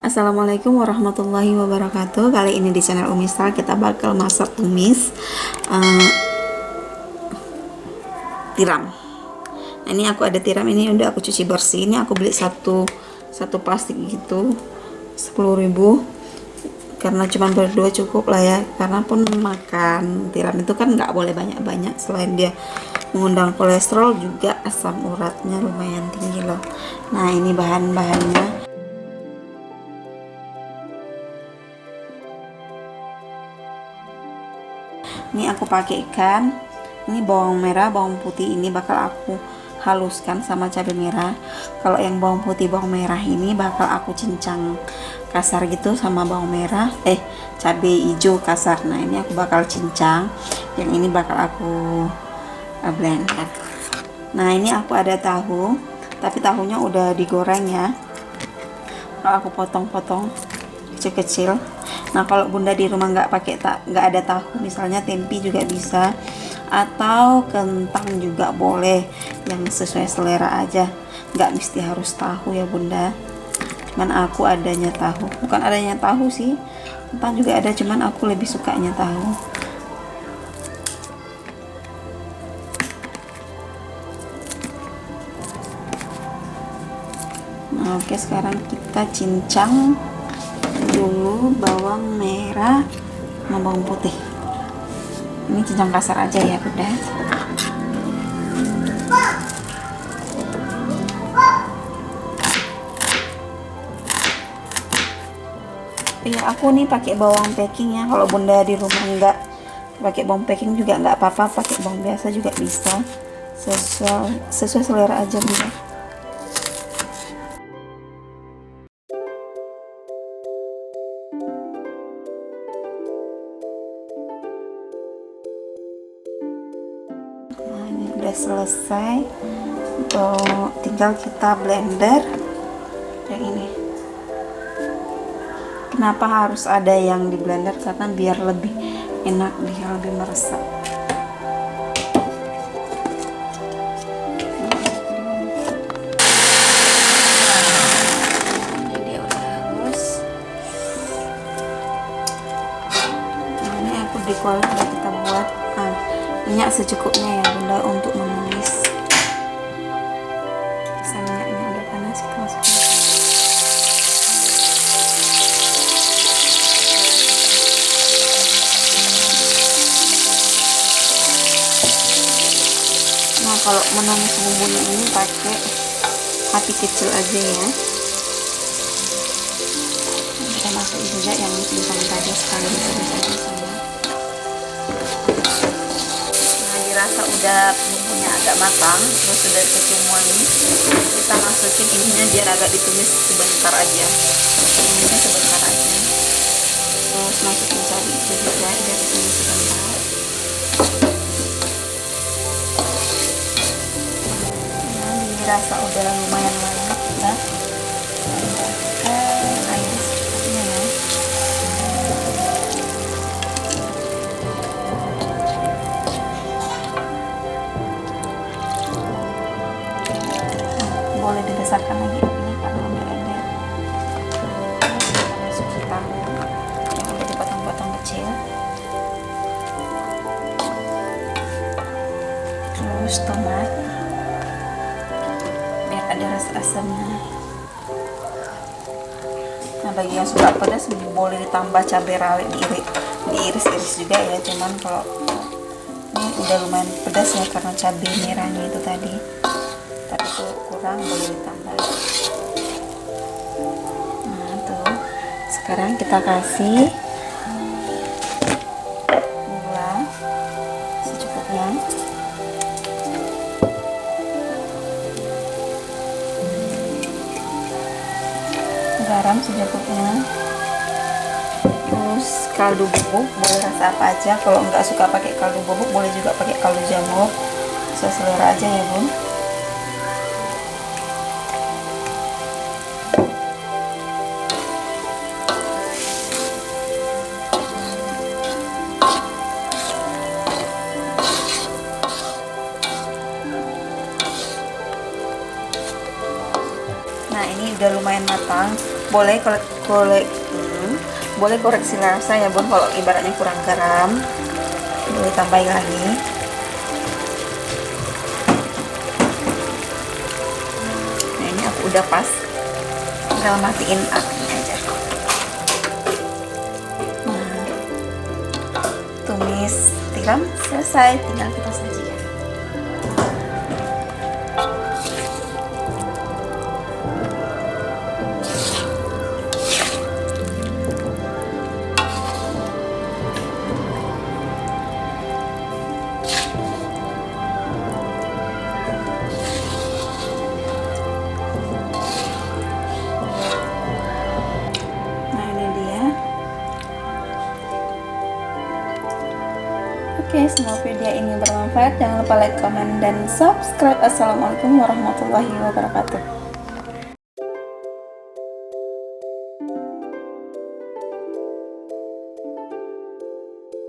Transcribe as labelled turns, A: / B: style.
A: Assalamualaikum warahmatullahi wabarakatuh. Kali ini di channel Umi Star kita bakal masak tumis tiram. Nah, ini aku ada tiram, ini udah aku cuci bersih. Ini aku beli satu plastik gitu 10.000, karena cuma berdua cukup lah ya, karena pun makan tiram itu kan nggak boleh banyak-banyak, selain dia mengundang kolesterol juga asam uratnya lumayan tinggi loh. Nah, ini bahan-bahannya. Ini aku pakai ikan, ini bawang merah, bawang putih ini bakal aku haluskan sama cabai merah. Kalau yang bawang putih, bawang merah ini bakal aku cincang kasar gitu sama bawang merah, cabai hijau kasar. Nah, ini aku bakal cincang, yang ini bakal aku blender. Nah, ini aku ada tahu, tapi tahunya udah digoreng ya. Kalau aku potong-potong kecil-kecil. Nah, kalau bunda di rumah nggak ada tahu, misalnya tempe juga bisa, atau kentang juga boleh, yang sesuai selera aja, nggak mesti harus tahu ya bunda. Cuman aku adanya tahu, bukan adanya tahu sih, kentang juga ada, cuman aku lebih sukanya tahu. Nah, oke, sekarang kita cincang dulu bawang merah sama bawang putih. Ini cincang kasar aja ya bunda. Ya, aku nih pakai bawang packing ya. Kalau bunda di rumah nggak pakai bawang packing juga nggak apa-apa, pakai bawang biasa juga bisa, sesuai selera aja bunda. Nah, ini udah selesai, tinggal kita blender yang ini. Kenapa harus ada yang di blender? Karena biar lebih enak, dia lebih meresap. Dia udah halus. Nah, ini aku di kuali udah kita buat. Nah, minyak secukupnya ya bunda untuk menumis. Minyaknya udah panas, kita masukin. Nah, kalau menumis bumbunya ini pakai api kecil aja ya. Kita masukin juga yang cincang tadi sekali bisa semua. Nah, dirasa udah bumbunya agak matang, terus sudah kecium wangi, kita masukin ininya biar agak ditumis sebentar aja. Tumisnya sebentar aja. Terus masukin cabai itu juga biar ditumis sebentar. Rasa udah lumayan banyak, kita tambahkan air secukupnya ya. Boleh dibesarkan lagi apinya karena udah ada. Kita masukin tahu yang udah dipotong-potong kecil, terus tomat biar ada rasa asamnya. Nah, bagi yang suka pedas boleh ditambah cabai rawit diiris-iris juga ya, cuman kalau ini udah lumayan pedas ya karena cabai merahnya itu tadi, tapi itu kurang, boleh ditambah. Nah, tuh sekarang kita kasih gula secukupnya, garam secukupnya, terus kaldu bubuk boleh rasa apa aja. Kalau nggak suka pakai kaldu bubuk boleh juga pakai kaldu jamur, sesuai selera aja ya bun. Nah, ini udah lumayan matang. boleh boleh koreksi rasa ya bun, kalau ibaratnya kurang garam boleh tambahin lagi. Nah ini aku udah pas, tinggal matiin apinya aja. Nah, tumis tiram selesai, tinggal kita sajikan. Oke, semoga video ini bermanfaat. Jangan lupa like, comment, dan subscribe. Assalamualaikum warahmatullahi wabarakatuh.